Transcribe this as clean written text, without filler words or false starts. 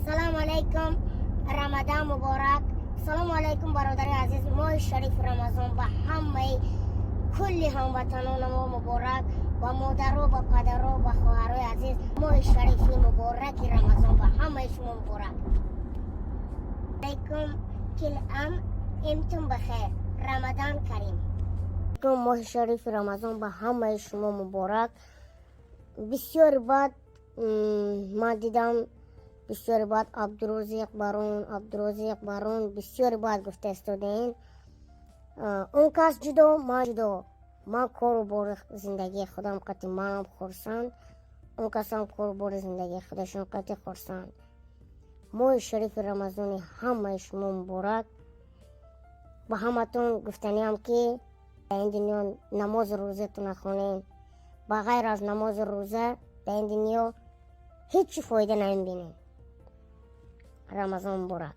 سلام علیکم، رمضان مبارک. سلام علیکم برادر عزیز. ماه شریف رمضان به همه کل هموطنان ما مبارک. با مادر و با پدر و با خواهرای عزیز ماه شریف مبارک رمضان به همه شما مبارک. علیکم کل عام انتم بخیر. رمضان کریم. ماه شریف رمضان به همه شما مبارک. بسیار بعد ما دیدم، بسیار بعد عبدالرزاق بارون بسیار بعد گفته استودین اون کس جدا ما جدا، ما کار بار زندگی خودم قطع منم خورسند، اون کس هم کار بار زندگی خودشون قطع خورسند. ماه شریف رمضان همه شما مبارک. با همتون گفتنی هم که در این دنیا نماز روزه تو نخونین، بغیر از نماز روزه در این دنیا هیچ فایده نمیبینین. رمضان مبارک.